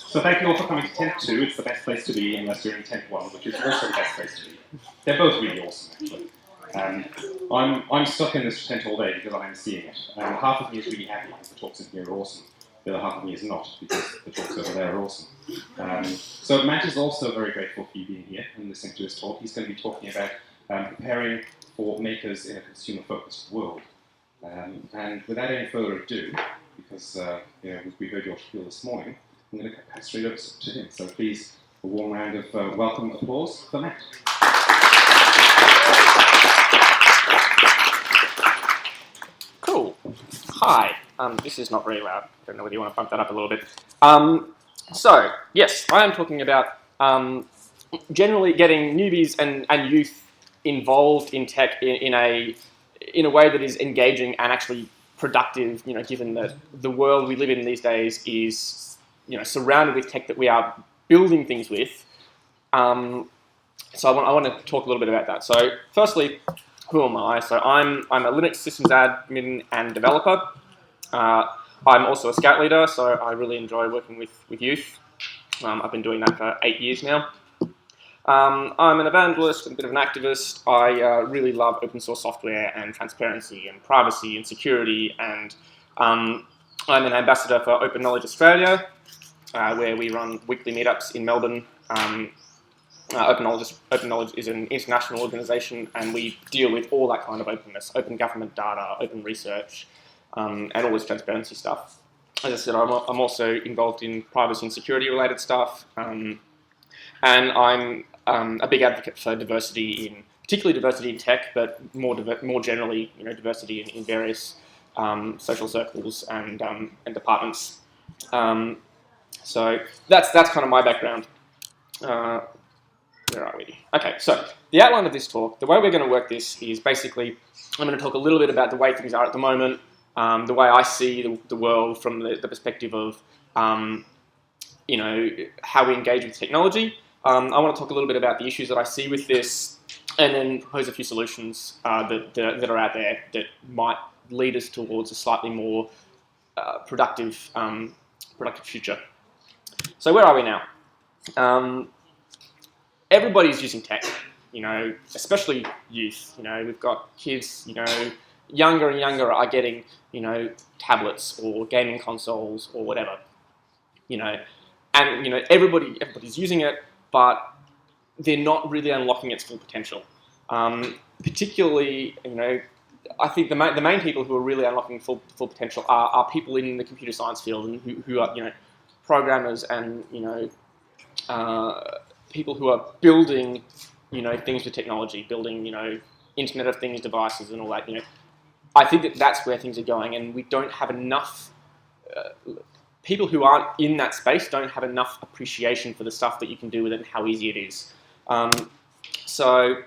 So thank you all for coming to Tent 2. It's the best place to be unless you're in Tent 1, which is also the best place to be. They're both really awesome, actually. I'm stuck in this tent all day because I'm seeing it. Half of me is really happy because the talks in here are awesome. The other half of me is not because the talks over there are awesome. So Matt is also very grateful for you being here and listening to his talk. He's going to be talking about preparing for makers in a consumer-focused world. And without any further ado, because we heard your spiel this morning, I'm going to pass straight over to him. So please, a warm round of welcome applause for Matt. Cool. Hi. This is not very loud. I don't know whether you want to bump that up a little bit. So, yes, I am talking about generally getting newbies and youth involved in tech in a way that is engaging and actually productive, given that the world we live in these days is surrounded with tech that we are building things with. So I want to talk a little bit about that. So firstly, who am I? So I'm a Linux systems admin and developer. I'm also a scout leader, so I really enjoy working with youth. I've been doing that for 8 years now. I'm an evangelist and a bit of an activist. I really love open source software and transparency and privacy and security, and I'm an ambassador for Open Knowledge Australia, where we run weekly meetups in Melbourne. Open Knowledge is an international organisation, and we deal with all that kind of openness, open government data, open research, and all this transparency stuff. As I said, I'm also involved in privacy and security related stuff, and I'm a big advocate for diversity particularly diversity in tech, but more generally, diversity in various social circles and departments. So that's kind of my background. Where are we? Okay, so the outline of this talk, the way we're going to work this is basically, I'm going to talk a little bit about the way things are at the moment, the way I see the world from the perspective of, how we engage with technology. I want to talk a little bit about the issues that I see with this, and then propose a few solutions that are out there that might lead us towards a slightly more productive future. So where are we now? Everybody's using tech, especially youth. We've got kids, younger and younger are getting, tablets or gaming consoles or whatever, and everybody's using it, but they're not really unlocking its full potential. Particularly, I think the main people who are really unlocking full potential are people in the computer science field and who are programmers and people who are building things with technology, building Internet of Things devices and all that. I think that's where things are going, and we don't have enough. People who aren't in that space don't have enough appreciation for the stuff that you can do with it and how easy it is. So,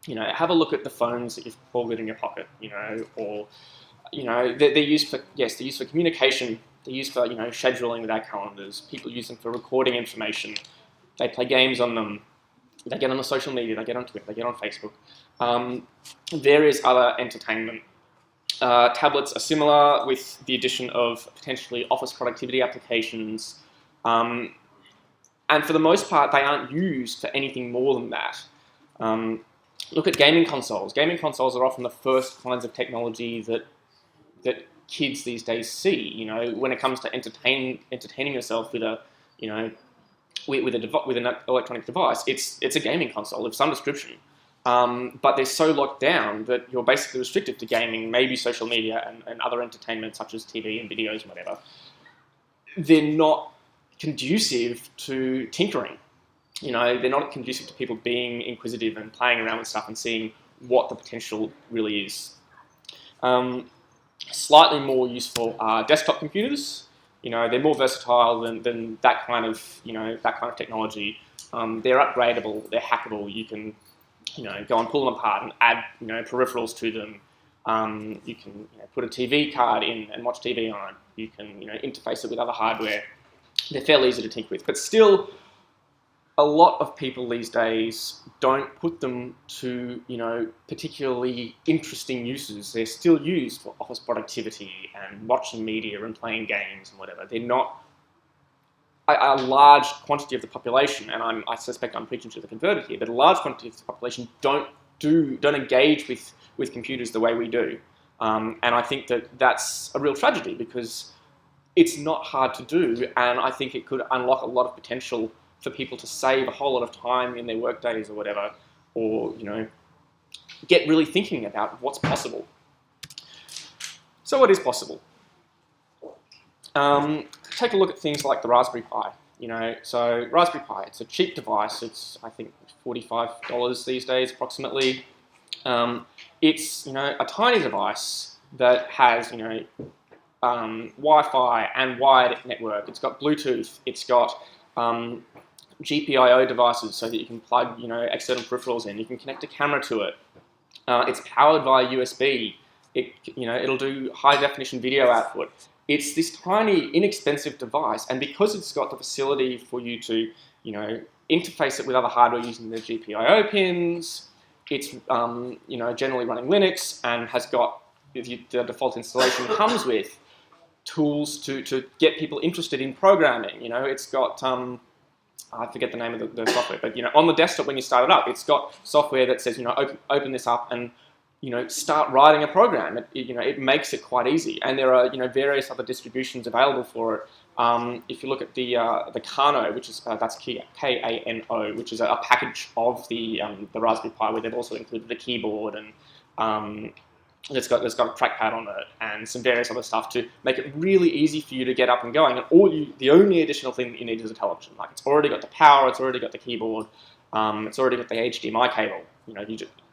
have a look at the phones that you've all got in your pocket, or, they're used for communication. They're used for, scheduling with our calendars. People use them for recording information. They play games on them. They get on the social media. They get on Twitter. They get on Facebook. Various other entertainment. Tablets are similar with the addition of potentially office productivity applications. And for the most part, they aren't used for anything more than that. Look at gaming consoles. Gaming consoles are often the first kinds of technology that kids these days see. When it comes to entertaining yourself with with an electronic device, it's a gaming console of some description. But they're so locked down that you're basically restricted to gaming, maybe social media and other entertainment such as TV and videos and whatever. They're not conducive to tinkering. They're not conducive to people being inquisitive and playing around with stuff and seeing what the potential really is. Slightly more useful are desktop computers. They're more versatile than that kind of technology. They're upgradable. They're hackable. You can go and pull them apart and add peripherals to them. You can put a TV card in and watch TV on it. You can interface it with other hardware. They're fairly easy to tinker with, but still, a lot of people these days don't put them to particularly interesting uses. They're still used for office productivity and watching media and playing games and whatever. They're not a large quantity of the population, and I suspect I'm preaching to the converted here, but a large quantity of the population don't engage with computers the way we do. And I think that's a real tragedy because it's not hard to do, and I think it could unlock a lot of potential for people to save a whole lot of time in their work days or whatever, or get really thinking about what's possible. So what is possible? Take a look at things like the Raspberry Pi. So Raspberry Pi, it's a cheap device. It's, I think, $45 these days, approximately. It's, a tiny device that has, Wi-Fi and wired network. It's got Bluetooth. It's got GPIO devices so that you can plug, external peripherals in. You can connect a camera to it. It's powered via USB. It'll do high definition video output. It's this tiny, inexpensive device, and because it's got the facility for you to, interface it with other hardware using the GPIO pins, it's, generally running Linux and has got the default installation comes with tools to get people interested in programming. It's got I forget the name of the software, but on the desktop when you start it up, it's got software that says open this up and start writing a program. It makes it quite easy, and there are various other distributions available for it. If you look at the Kano, which is that's Kano, which is a package of the Raspberry Pi, where they've also included a keyboard and it's got a trackpad on it and some various other stuff to make it really easy for you to get up and going. And the only additional thing that you need is a television. Like, it's already got the power, it's already got the keyboard, it's already got the HDMI cable.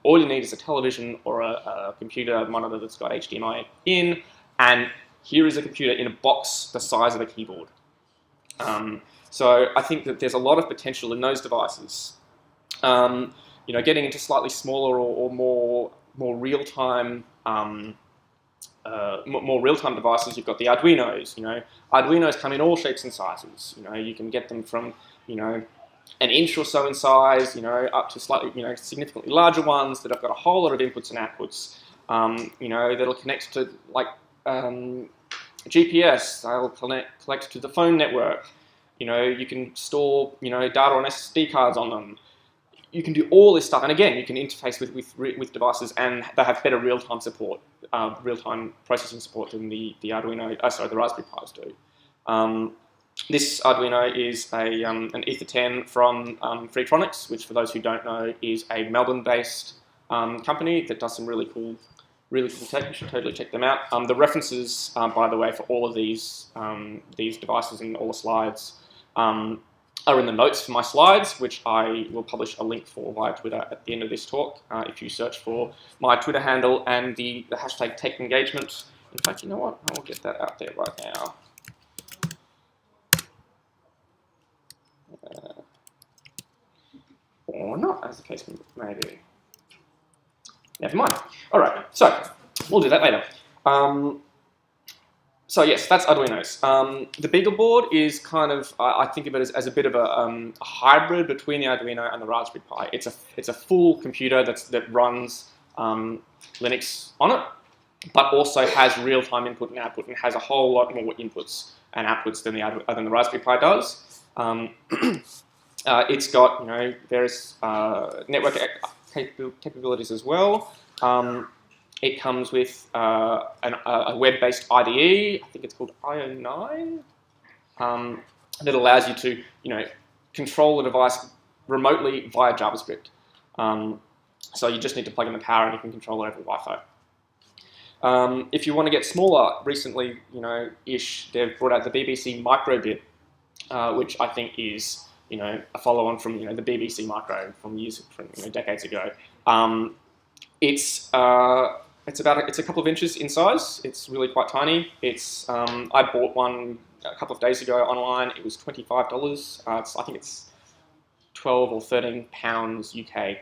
All you need is a television or a computer monitor that's got HDMI in, and here is a computer in a box the size of a keyboard. So I think that there's a lot of potential in those devices. Getting into slightly smaller or more real-time more real-time devices, you've got the Arduinos. Arduinos come in all shapes and sizes. You can get them from an inch or so in size, up to slightly significantly larger ones that have got a whole lot of inputs and outputs. That'll connect to GPS. They'll connect to the phone network. You can store data on SD cards on them. You can do all this stuff, and again, you can interface with devices, and they have better real-time support, real-time processing support than the Raspberry Pis do. This Arduino is an Ether 10 from Freetronics, which, for those who don't know, is a Melbourne-based company that does some really cool tech. You should totally check them out. The references, by the way, for all of these devices and all the slides are in the notes for my slides, which I will publish a link for via Twitter at the end of this talk. If you search for my Twitter handle and the hashtag #TechEngagement. In fact, you know what? I will get that out there right now. Or not, as the case may be. Never mind. All right, so we'll do that later. So yes, that's Arduinos. The BeagleBoard is kind of, I think of it as a bit of a hybrid between the Arduino and the Raspberry Pi. It's a full computer that runs Linux on it, but also has real-time input and output, and has a whole lot more inputs and outputs than the Raspberry Pi does. It's got various network capabilities as well. It comes with a web-based IDE. I think it's called IO9, that allows you to control the device remotely via JavaScript. So you just need to plug in the power and you can control it over Wi-Fi. If you want to get smaller, recently, ish, they've brought out the BBC Microbit, which I think is a follow-on from the BBC Micro from decades ago. It's a couple of inches in size. It's really quite tiny. I bought one a couple of days ago online. It was $25. I think it's 12 or 13 pounds UK.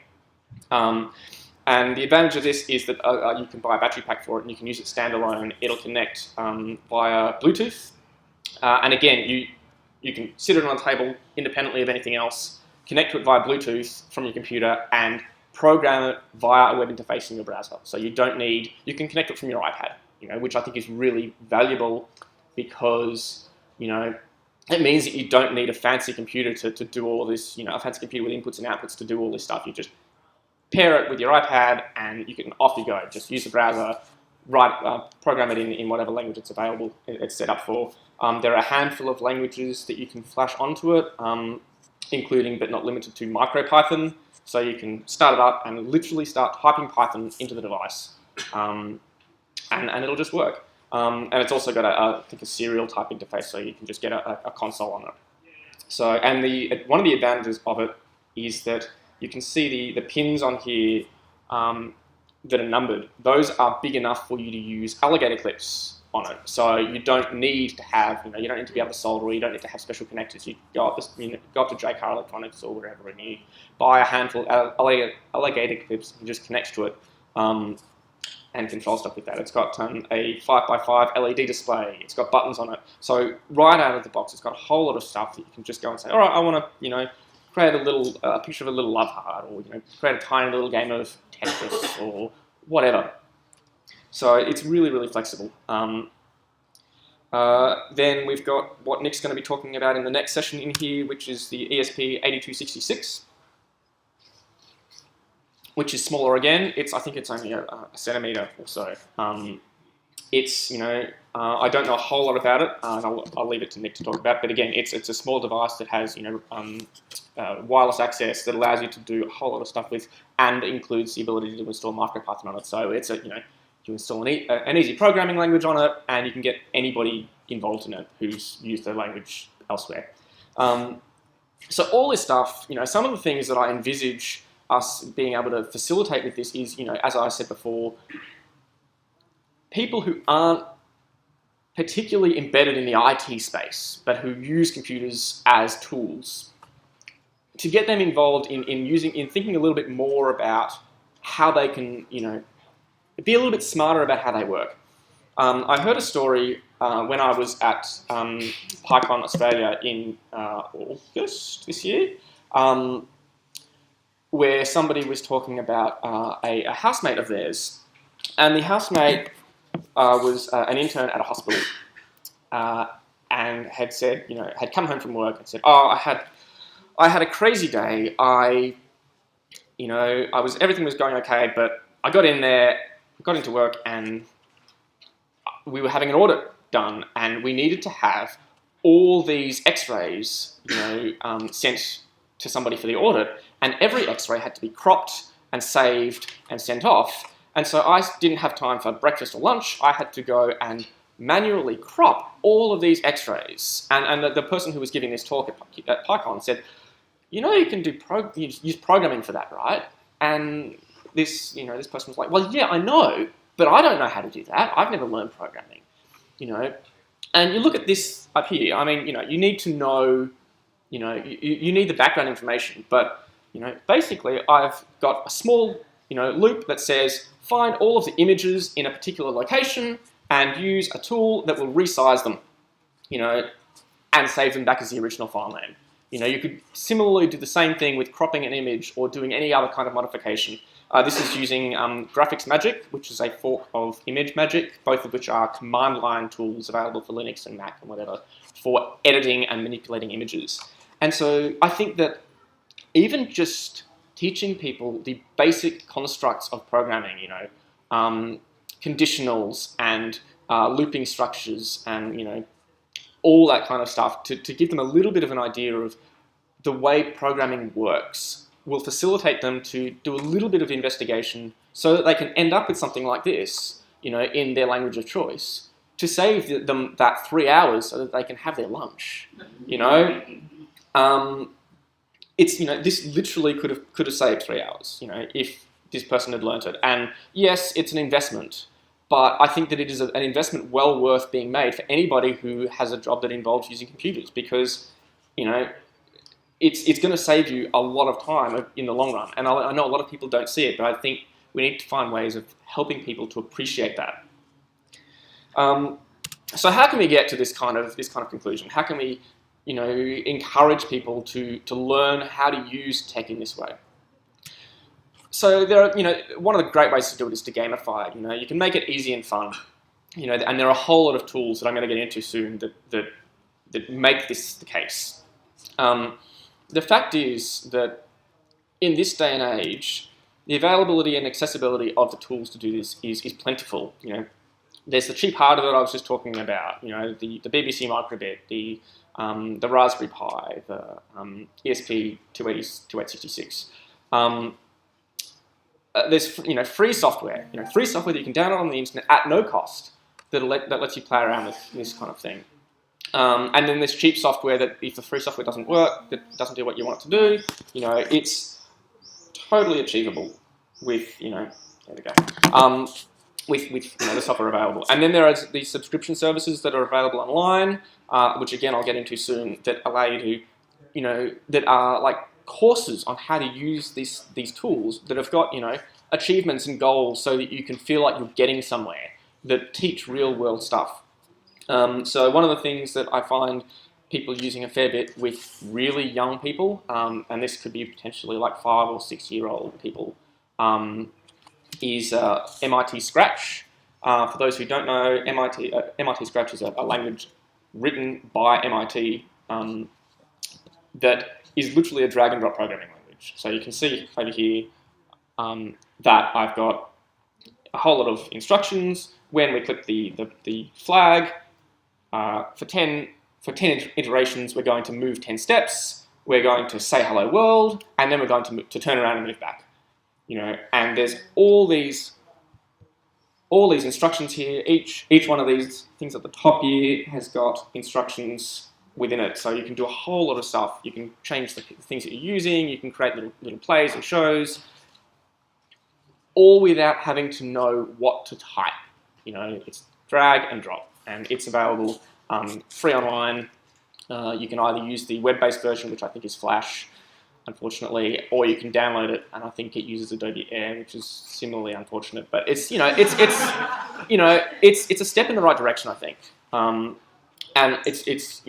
And the advantage of this is that you can buy a battery pack for it and you can use it standalone. It'll connect via Bluetooth. And again, you can sit it on a table independently of anything else, connect to it via Bluetooth from your computer, and program it via a web interface in your browser. So you can connect it from your iPad, which I think is really valuable because, it means that you don't need a fancy computer to do all this, a fancy computer with inputs and outputs to do all this stuff. You just pair it with your iPad and off you go. Just use the browser, program it in whatever language it's available, it's set up for. There are a handful of languages that you can flash onto it, including but not limited to MicroPython. So you can start it up and literally start typing Python into the device, and it'll just work. And it's also got I think a serial type interface, so you can just get a console on it. So, and one of the advantages of it is that you can see the pins on here that are numbered. Those are big enough for you to use alligator clips on it. So you don't need to have, you don't need to be able to solder, or you don't need to have special connectors. You go up to JCar Electronics or wherever, and you buy a handful of alligator clips and just connect to it. And control stuff with that. It's got a 5x5 LED display. It's got buttons on it. So right out of the box, it's got a whole lot of stuff that you can just go and say, all right, I want to, create a picture of a little love heart, or create a tiny little game of Tetris or whatever. So it's really, really flexible. Then we've got what Nick's going to be talking about in the next session in here, which is the ESP8266. Which is smaller again. I think it's only a centimeter or so. It's, I don't know a whole lot about it, and I'll leave it to Nick to talk about. But again, it's a small device that has, wireless access that allows you to do a whole lot of stuff with, and includes the ability to install MicroPython on it. So it's you install an easy programming language on it, and you can get anybody involved in it who's used the language elsewhere. So all this stuff, some of the things that I envisage us being able to facilitate with this is, as I said before, people who aren't particularly embedded in the IT space, but who use computers as tools, to get them involved in thinking a little bit more about how they can, be a little bit smarter about how they work. I heard a story when I was at PyCon Australia in August this year, where somebody was talking about a housemate of theirs, and the housemate was an intern at a hospital, and had said, had come home from work and said, "Oh, I had a crazy day. Everything was going okay, but I got into work, and we were having an audit done, and we needed to have all these X-rays, sent to somebody for the audit, and every X-ray had to be cropped and saved and sent off. And so I didn't have time for breakfast or lunch. I had to go and manually crop all of these X-rays. And the person who was giving this talk at PyCon said, you can use programming for that, right? And this person was like, well, yeah, I know, but I don't know how to do that. I've never learned programming, And you look at this up here. I mean, you need to know. You need the background information, but, basically I've got a small, loop that says, find all of the images in a particular location and use a tool that will resize them, and save them back as the original file name. You could similarly do the same thing with cropping an image or doing any other kind of modification. This is using Graphics Magic, which is a fork of Image Magic, both of which are command line tools available for Linux and Mac and whatever, for editing and manipulating images. And so I think that even just teaching people the basic constructs of programming, conditionals and looping structures and, all that kind of stuff, to give them a little bit of an idea of the way programming works, will facilitate them to do a little bit of investigation so that they can end up with something like this, in their language of choice, to save them that 3 hours so that they can have their lunch, this literally could have saved 3 hours, if this person had learnt it. And yes, it's an investment, but I think that it is an investment well worth being made for anybody who has a job that involves using computers, because, it's going to save you a lot of time in the long run. And I know a lot of people don't see it, but I think we need to find ways of helping people to appreciate that. So how can we get to this kind of conclusion? How can we, encourage people to learn how to use tech in this way? So there are, one of the great ways to do it is to gamify it. You can make it easy and fun, and there are a whole lot of tools that I'm going to get into soon that that make this the case. The fact is that in this day and age, the availability and accessibility of the tools to do this is plentiful. There's the cheap hardware that I was just talking about. The BBC microbit, the Raspberry Pi, the ESP8266. There's free software. Free software that you can download on the internet at no cost that lets you play around with this kind of thing. And then there's cheap software that, if the free software doesn't work, that doesn't do what you want it to do, it's totally achievable with, there we go, with the software available. And then there are these subscription services that are available online, which again I'll get into soon, that allow you to, that are like courses on how to use these tools that have got, achievements and goals so that you can feel like you're getting somewhere, that teach real world stuff. So one of the things that I find people using a fair bit with really young people, and this could be potentially like 5 or 6 year old people, is MIT Scratch. For those who don't know, MIT Scratch is a language written by MIT that is literally a drag and drop programming language. So you can see over here that I've got a whole lot of instructions. When we click the flag, for 10 iterations, we're going to move 10 steps. We're going to say hello world, and then we're going to turn around and move back. And there's all these instructions here. Each one of these things at the top here has got instructions within it. So you can do a whole lot of stuff. You can change the things that you're using. You can create little plays and shows, all without having to know what to type. It's drag and drop, and it's available free online. You can either use the web-based version, which I think is Flash, unfortunately, or you can download it, and I think it uses Adobe Air, which is similarly unfortunate. But it's it's a step in the right direction, I think, and it's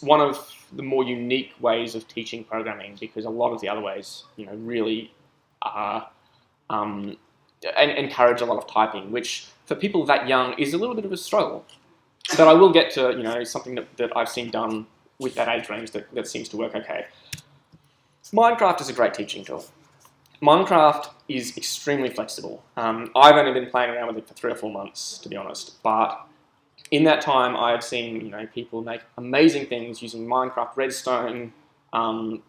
one of the more unique ways of teaching programming, because a lot of the other ways really are encourage a lot of typing, which for people that young is a little bit of a struggle. But I will get to something that I've seen done with that age range that seems to work okay. Minecraft is a great teaching tool. Minecraft is extremely flexible. I've only been playing around with it for 3 or 4 months, to be honest, but in that time I've seen people make amazing things using Minecraft Redstone to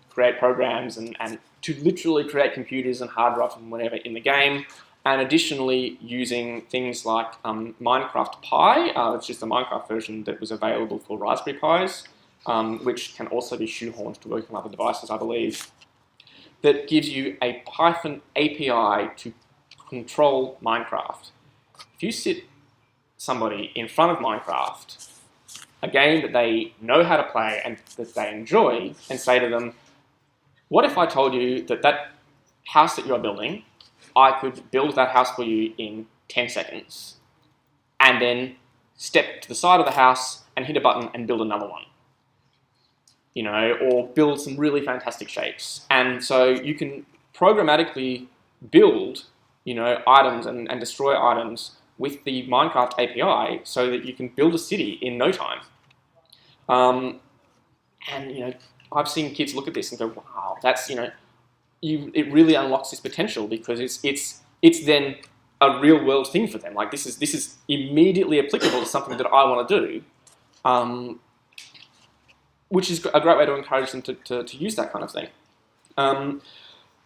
create programs and to literally create computers and hard drives and whatever in the game. And additionally, using things like Minecraft Pi, it's just the Minecraft version that was available for Raspberry Pis, which can also be shoehorned to work on other devices, I believe, that gives you a Python API to control Minecraft. If you sit somebody in front of Minecraft, a game that they know how to play and that they enjoy, and say to them, what if I told you that house that you're building, I could build that house for you in 10 seconds, and then step to the side of the house and hit a button and build another one, or build some really fantastic shapes. And so you can programmatically build, items and destroy items with the Minecraft API so that you can build a city in no time. And, I've seen kids look at this and go, wow, that's, it really unlocks this potential, because it's then a real world thing for them. Like this is immediately applicable to something that I want to do, which is a great way to encourage them to use that kind of thing.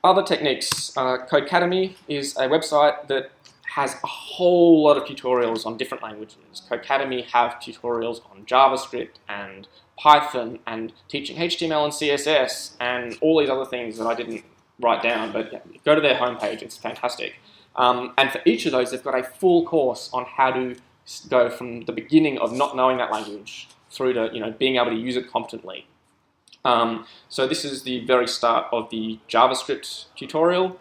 Other techniques, Codecademy is a website that has a whole lot of tutorials on different languages. Codecademy have tutorials on JavaScript and Python and teaching HTML and CSS and all these other things that I didn't write down, but yeah, go to their homepage, it's fantastic. And for each of those, they've got a full course on how to go from the beginning of not knowing that language through to being able to use it competently. So this is the very start of the JavaScript tutorial,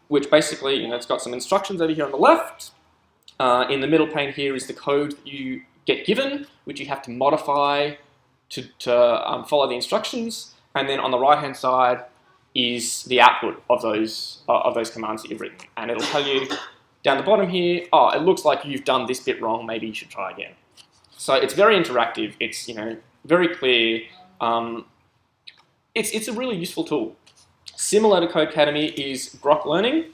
which basically it's got some instructions over here on the left. In the middle pane here is the code that you get given, which you have to modify to follow the instructions, and then on the right hand side is the output of those commands that you've written, and it'll tell you down the bottom here, oh, it looks like you've done this bit wrong, maybe you should try again. So it's very interactive. It's very clear. It's a really useful tool. Similar to Codecademy is Grok Learning,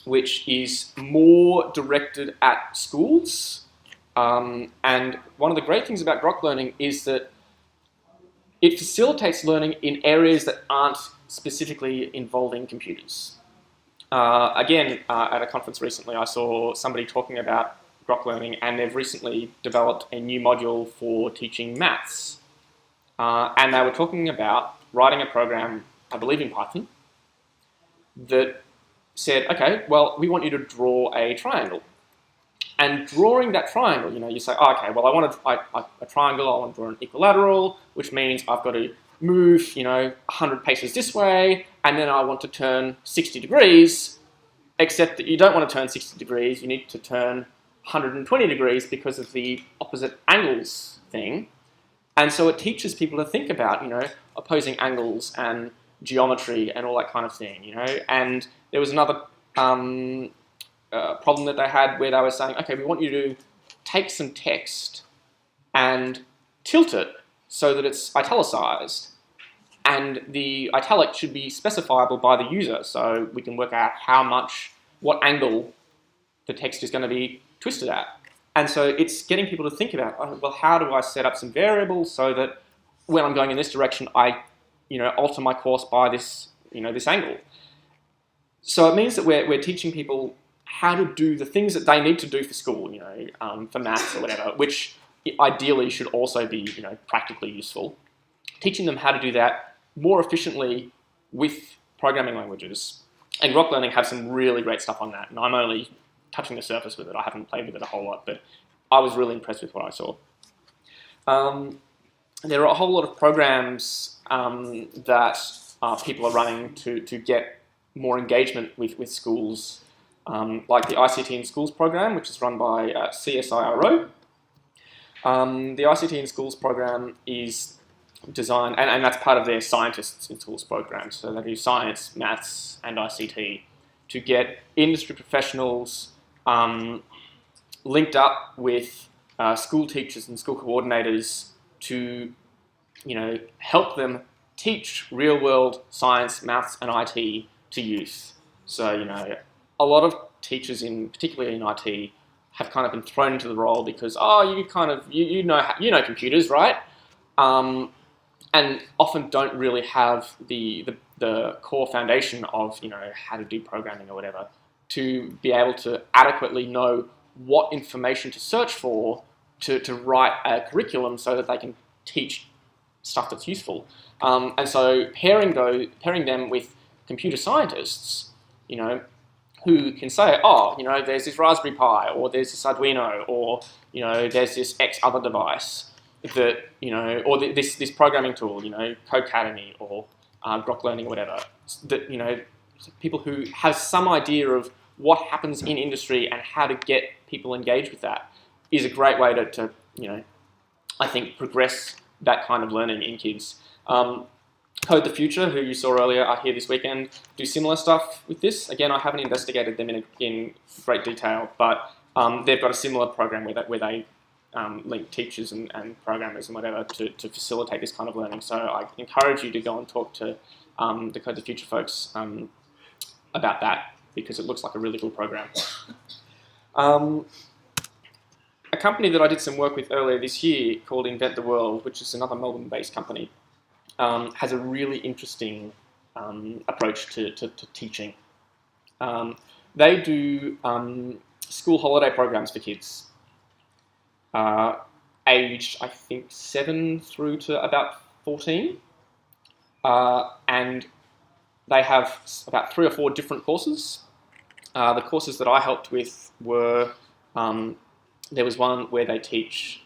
which is more directed at schools. And one of the great things about Grok Learning is that it facilitates learning in areas that aren't specifically involving computers. Again, at a conference recently, I saw somebody talking about Grok Learning, and they've recently developed a new module for teaching maths. And they were talking about writing a program, I believe in Python, that said, okay, well, we want you to draw a triangle. And drawing that triangle, you say, oh, okay, well, I want a triangle, I want to draw an equilateral, which means I've got to move, 100 paces this way, and then I want to turn 60 degrees, except that you don't want to turn 60 degrees, you need to turn 120 degrees because of the opposite angles thing. And so it teaches people to think about, opposing angles and geometry and all that kind of thing, And there was another problem that they had where they were saying, okay, we want you to take some text and tilt it so that it's italicized. And the italic should be specifiable by the user, so we can work out what angle the text is going to be twisted at. And so it's getting people to think about, oh, well, how do I set up some variables so that when I'm going in this direction, I, alter my course by this, this angle. So it means that we're teaching people how to do the things that they need to do for school, for maths or whatever, which ideally should also be, practically useful. Teaching them how to do that more efficiently with programming languages. And Grok Learning have some really great stuff on that, and I'm only touching the surface with it. I haven't played with it a whole lot, but I was really impressed with what I saw. There are a whole lot of programs that people are running to get more engagement with schools, like the ICT in Schools program, which is run by CSIRO. The ICT in Schools program is designed, and that's part of their Scientists in Schools program, so they do science, maths, and ICT to get industry professionals linked up with school teachers and school coordinators to, help them teach real-world science, maths, and IT to youth. So, a lot of teachers, particularly in IT, have kind of been thrown into the role because, you know computers, right? And often don't really have the core foundation of, how to do programming or whatever, to be able to adequately know what information to search for to write a curriculum so that they can teach stuff that's useful. And so pairing them with computer scientists, who can say, there's this Raspberry Pi, or there's this Arduino, or, there's this X other device that, or this programming tool, Codecademy or Grok Learning or whatever, that, people who have some idea of what happens in industry and how to get people engaged with that is a great way to I think, progress that kind of learning in kids. Code the Future, who you saw earlier, are here this weekend, do similar stuff with this. Again, I haven't investigated them in great detail, but they've got a similar program where they link teachers and programmers and whatever to facilitate this kind of learning. So I encourage you to go and talk to the Code the Future folks about that, because it looks like a really cool program. A company that I did some work with earlier this year called Invent the World, which is another Melbourne-based company, has a really interesting approach to teaching. They do school holiday programs for kids, aged, I think, 7 through to about 14. And they have about 3 or 4 different courses. The courses that I helped with were, there was one where they teach,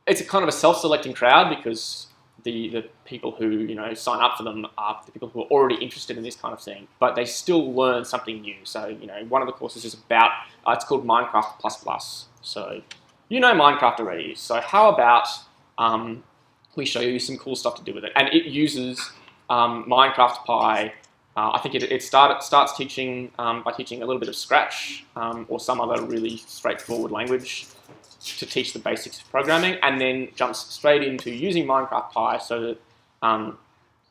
it's a kind of a self-selecting crowd, because the people who sign up for them are the people who are already interested in this kind of thing, but they still learn something new. So one of the courses is about, it's called Minecraft++. So Minecraft already. So how about we show you some cool stuff to do with it? And it uses Minecraft Pi. I think it starts teaching by teaching a little bit of Scratch or some other really straightforward language. to teach the basics of programming, and then jumps straight into using Minecraft Pi so that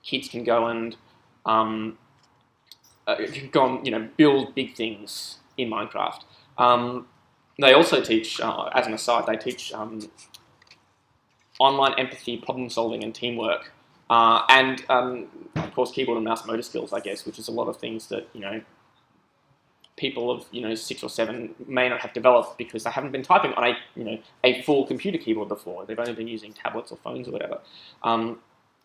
kids can go and build big things in Minecraft. They also teach, as an aside, they teach online empathy, problem solving, and teamwork, and of course keyboard and mouse motor skills, I guess, which is a lot of things that people of 6 or 7 may not have developed because they haven't been typing on a full computer keyboard before. They've only been using tablets or phones or whatever.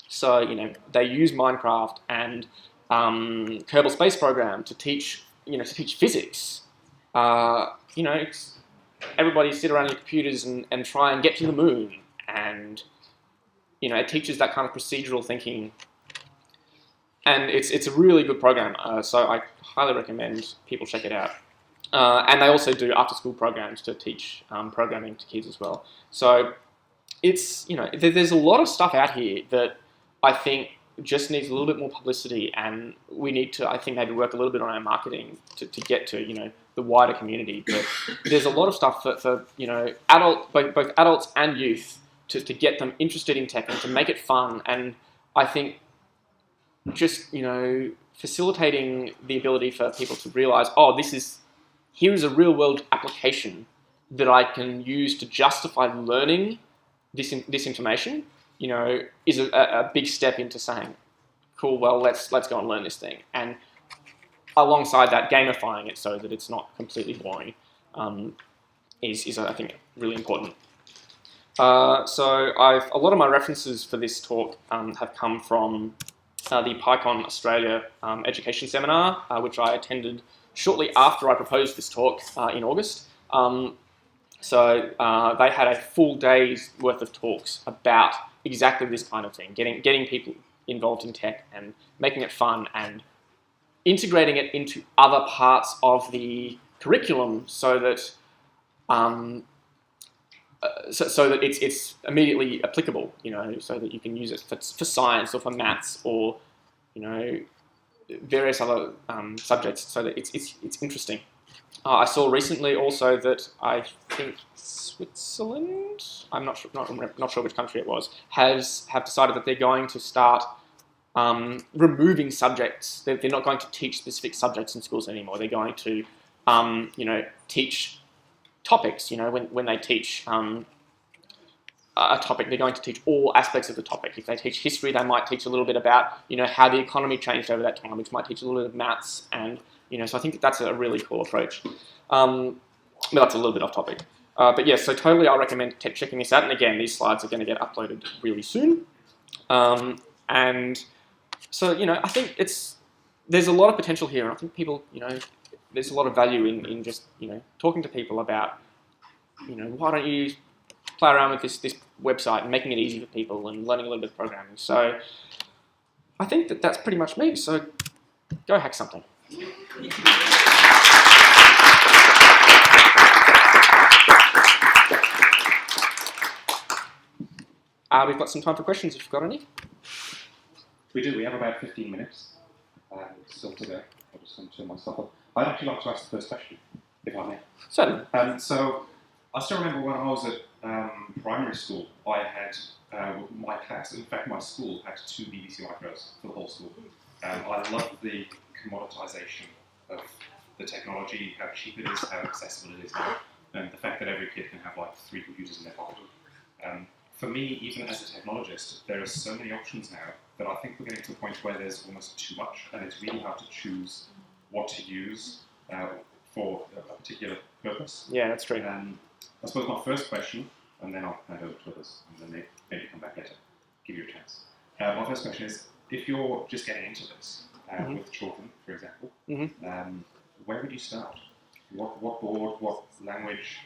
So they use Minecraft and Kerbal Space Program to teach physics. Everybody sit around your computers and try and get to the moon, and it teaches that kind of procedural thinking. And it's a really good program, so I highly recommend people check it out. And they also do after-school programs to teach programming to kids as well. So it's there's a lot of stuff out here that I think just needs a little bit more publicity, and we need to, I think, maybe work a little bit on our marketing to get to the wider community. But there's a lot of stuff for both adults and youth to get them interested in tech and to make it fun. And I think just facilitating the ability for people to realize, here is a real world application that I can use to justify learning this information, is a big step into saying, cool, well, let's go and learn this thing. And alongside that, gamifying it so that it's not completely boring is I think really important. So a lot of my references for this talk have come from the PyCon Australia education seminar, which I attended shortly after I proposed this talk in August. So they had a full day's worth of talks about exactly this kind of thing, getting people involved in tech and making it fun and integrating it into other parts of the curriculum so that so that it's immediately applicable, so that you can use it for science or for maths or various other subjects, so that it's interesting. I saw recently also that I think Switzerland, I'm not sure which country it was, have decided that they're going to start removing subjects. They're not going to teach specific subjects in schools anymore. They're going to teach topics. When they teach a topic, they're going to teach all aspects of the topic. If they teach history, they might teach a little bit about how the economy changed over that time, which might teach a little bit of maths, and so I think that's a really cool approach. But that's a little bit off topic. But yes, so totally I'll recommend checking this out. And again, these slides are going to get uploaded really soon. And so I think there's a lot of potential here, and I think people there's a lot of value in just talking to people about why don't you play around with this website and making it easy for people and learning a little bit of programming. So I think that's pretty much me. So go hack something. We've got some time for questions if you've got any. We do. We have about 15 minutes still to go. I'll just turn myself up. I'd actually like to ask the first question, if I may. Certainly. So I still remember when I was at primary school, I had my class, in fact my school, had 2 BBC micros for the whole school. I love the commoditization of the technology, how cheap it is, how accessible it is now, and the fact that every kid can have like 3 computers in their pocket. For me, even as a technologist, there are so many options now that I think we're getting to a point where there's almost too much, and it's really hard to choose what to use for a particular purpose. Yeah, that's true. I suppose my first question, and then I'll hand over to others, and then maybe come back later, give you a chance. My first question is, if you're just getting into this with children, for example, where would you start? What board, what language?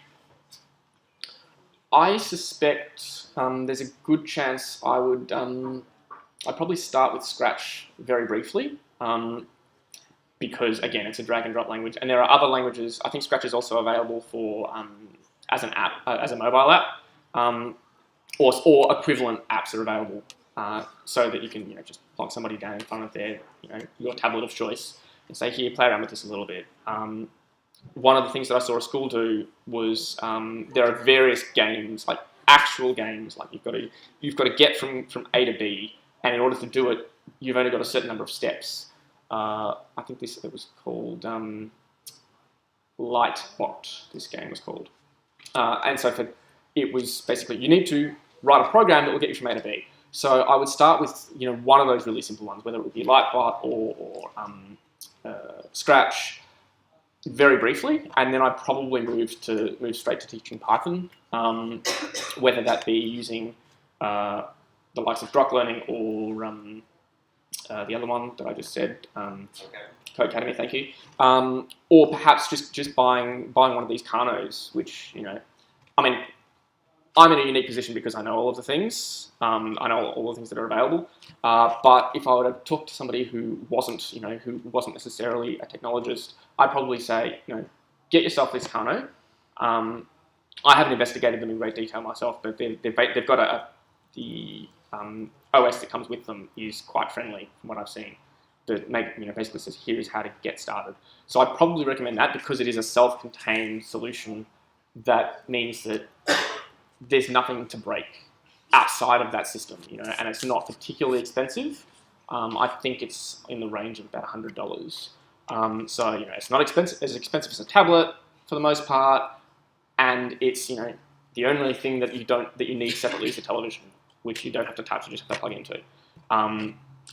I suspect there's a good chance I'd probably start with Scratch very briefly, because again, it's a drag and drop language, and there are other languages. I think Scratch is also available for as an app, as a mobile app, or equivalent apps are available, so that you can just plonk somebody down in front of their your tablet of choice and say, here, play around with this a little bit. one of the things that I saw a school do was there are various games, like actual games, like you've got to get from A to B, and in order to do it, you've only got a certain number of steps. I think it was called Lightbot. This game was called, and so it was basically you need to write a program that will get you from A to B. So I would start with one of those really simple ones, whether it would be Lightbot or Scratch, very briefly, and then I'd probably move straight to teaching Python, whether that be using the likes of Drop Learning or the other one that I just said, Codecademy, thank you, or perhaps just buying one of these Carnos, which I mean, I'm in a unique position because I know all of the things. I know all the things that are available. But if I were to talk to somebody who wasn't necessarily a technologist, I'd probably say, get yourself this Kano. I haven't investigated them in great detail myself, but they've got the OS that comes with them is quite friendly from what I've seen. That basically says here's how to get started. So I'd probably recommend that because it is a self-contained solution. That means that there's nothing to break outside of that system, and it's not particularly expensive. I think it's in the range of about $100. So it's not as expensive as a tablet for the most part, and it's the only thing that you need separately is a television, which you don't have to touch, you just have to plug into.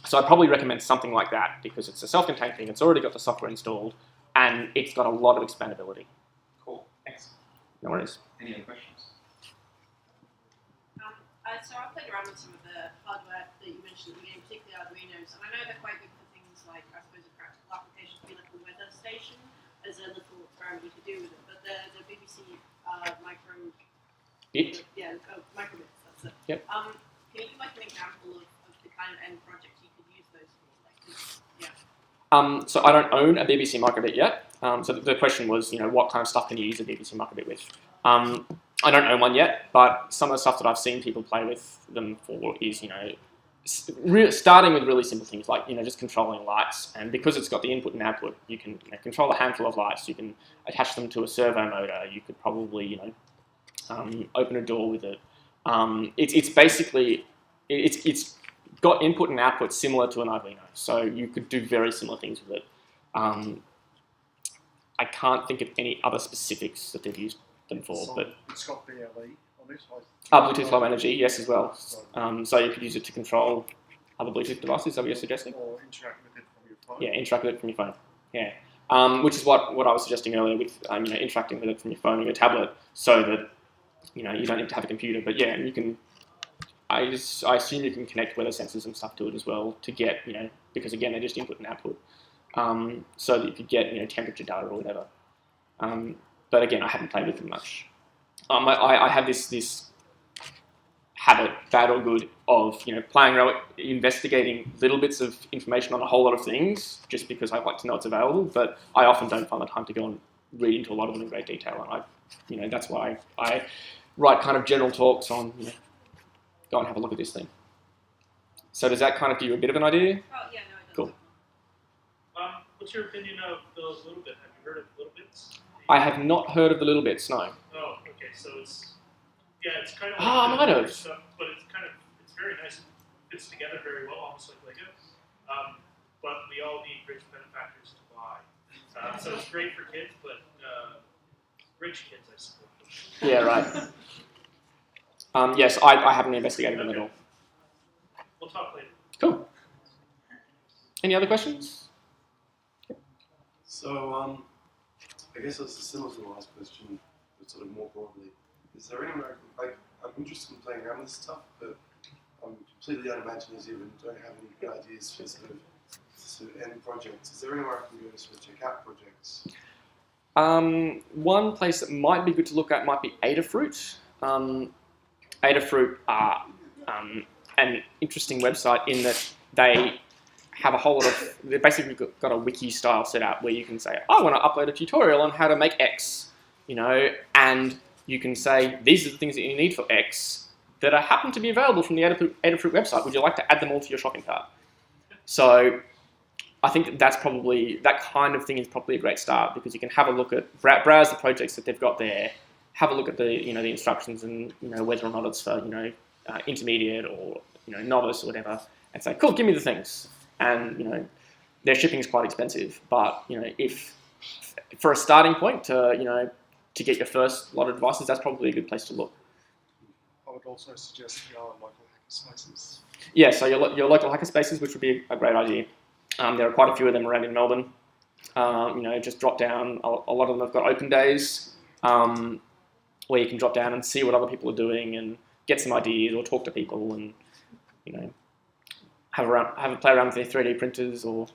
So I'd probably recommend something like that because it's a self-contained thing. It's already got the software installed, and it's got a lot of expandability. Cool, thanks. No worries. Any other questions? So I played around with some of the hardware that you mentioned at the beginning, particularly Arduinos, and I know they're quite good for things like, I suppose, a practical application would be like a weather station as a little experiment you could do with it. But the BBC microbits, that's it. Yep. Can you give like an example of the kind of end project you could use those for? So I don't own a BBC microbit yet. So the question was, what kind of stuff can you use a BBC microbit with? I don't own one yet, but some of the stuff that I've seen people play with them for is, starting with really simple things like, just controlling lights. And because it's got the input and output, you can control a handful of lights. You can attach them to a servo motor. You could probably, open a door with it. It's basically, it's got input and output similar to an Arduino. So you could do very similar things with it. I can't think of any other specifics that they've used them for, So but it's got BLE on it. Bluetooth Low Energy, yes, as well. So you could use it to control other Bluetooth devices. Is that what you're suggesting? Or interact with it from your phone. Yeah, interact with it from your phone. Yeah, which is what I was suggesting earlier with interacting with it from your phone or your tablet, so that you don't need to have a computer. But yeah, you can. I assume you can connect weather sensors and stuff to it as well to get because again they're just input and output, so that you could get temperature data or whatever. But again, I haven't played with them much. I have this habit, bad or good, of playing around, investigating little bits of information on a whole lot of things, just because I like to know it's available. But I often don't find the time to go and read into a lot of them in great detail, and that's why I write kind of general talks on go and have a look at this thing. So does that kind of give you a bit of an idea? Oh, yeah, no, it does. Cool. What's your opinion of those little bits? Have you heard of little bits? I have not heard of the little bits, no. Oh, okay. So it's kind of. I might have. Stuff, but it's very nice. It fits together very well, almost like Lego. But we all need rich benefactors to buy. So it's great for kids, but rich kids, I suppose. Yeah, right. Yes, I haven't investigated them at all. We'll talk later. Cool. Any other questions? So, I guess it's similar to the last question, but sort of more broadly. Is there anyone I'm interested in playing around with this stuff, but I'm completely unimaginative and don't have any ideas for sort of end projects. Is there anywhere I can go to sort of check out projects? One place that might be good to look at might be Adafruit. Adafruit are an interesting website in that they have a whole lot of, they've basically got a wiki style setup where you can say, I want to upload a tutorial on how to make X, and you can say, these are the things that you need for X that happen to be available from the Adafruit website. Would you like to add them all to your shopping cart? So I think that's probably, that kind of thing is probably a great start, because you can have a look at, browse the projects that they've got there, have a look at the, the instructions and, whether or not it's for, intermediate or, novice or whatever, and say, cool, give me the things. And, their shipping is quite expensive, but, if, for a starting point to, to get your first lot of devices, that's probably a good place to look. I would also suggest your local hackerspaces. Yeah, so your local hackerspaces, which would be a great idea. There are quite a few of them around in Melbourne. Just drop down. A lot of them have got open days where you can drop down and see what other people are doing and get some ideas or talk to people and have a play around with their 3D printers or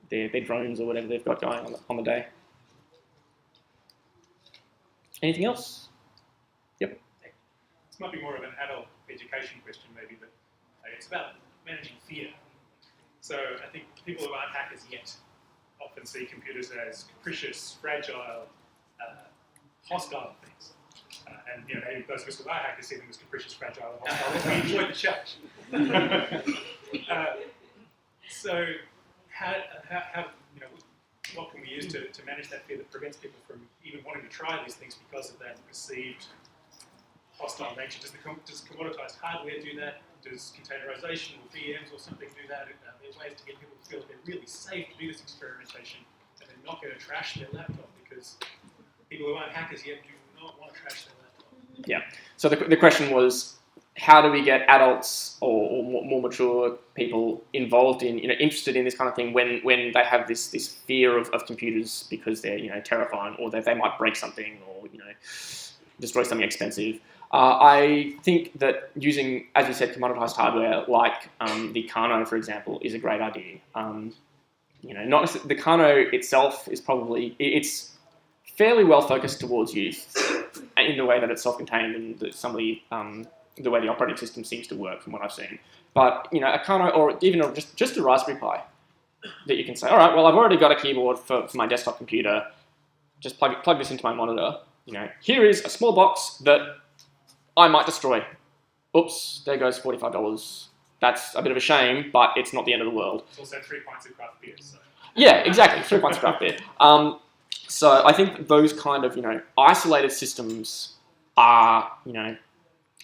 their drones or whatever they've got going on the day. Anything else? Yep. This might be more of an adult education question, maybe, but it's about managing fear. So I think people who aren't hackers yet often see computers as capricious, fragile, hostile things. And maybe those of us who are hackers see them as capricious, fragile, and hostile. We enjoy the challenge. So how what can we use to manage that fear that prevents people from even wanting to try these things because of that perceived hostile nature? Does commoditized hardware do that? Does containerization or VMs or something do that? There's ways to get people to feel that they're really safe to do this experimentation and they're not going to trash their laptop, because people who aren't hackers yet do not want to trash their laptop. Yeah. So the question was, how do we get adults or more mature people involved in, interested in this kind of thing when they have this fear of computers because they're, terrifying, or that they might break something or, destroy something expensive. I think that using, as you said, commoditized hardware like the Kano, for example, is a great idea. Not the Kano itself is probably, it's fairly well focused towards youth in the way that it's self-contained and some of the way the operating system seems to work from what I've seen. But, a Kano or even just a Raspberry Pi that you can say, all right, well, I've already got a keyboard for my desktop computer. Just plug this into my monitor. Here is a small box that I might destroy. Oops, there goes $45. That's a bit of a shame, but it's not the end of the world. It's also 3 pints of craft beer. So. Yeah, exactly, 3 pints of craft beer. So I think those kind of, isolated systems are,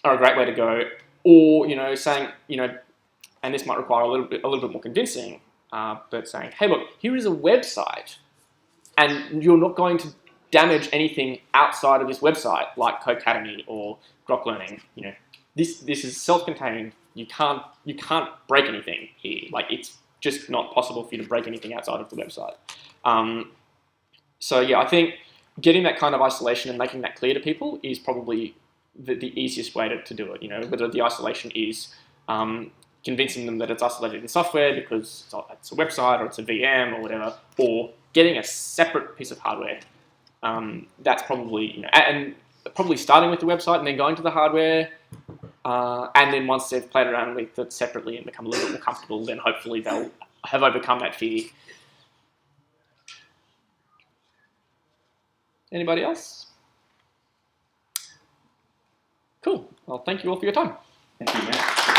are a great way to go. Or, saying, and this might require a little bit more convincing, but saying, hey, look, here is a website, and you're not going to damage anything outside of this website, like Codecademy or Grok Learning. This is self-contained. You can't break anything here. Like, it's just not possible for you to break anything outside of the website. So yeah, I think getting that kind of isolation and making that clear to people is probably the easiest way to do it. Whether the isolation is convincing them that it's isolated in software because it's a website or it's a VM or whatever, or getting a separate piece of hardware. That's probably, and probably starting with the website and then going to the hardware, and then once they've played around with it separately and become a little bit more comfortable, then hopefully they'll have overcome that fear. Anybody else? Cool. Well, thank you all for your time. Thank you, Matt.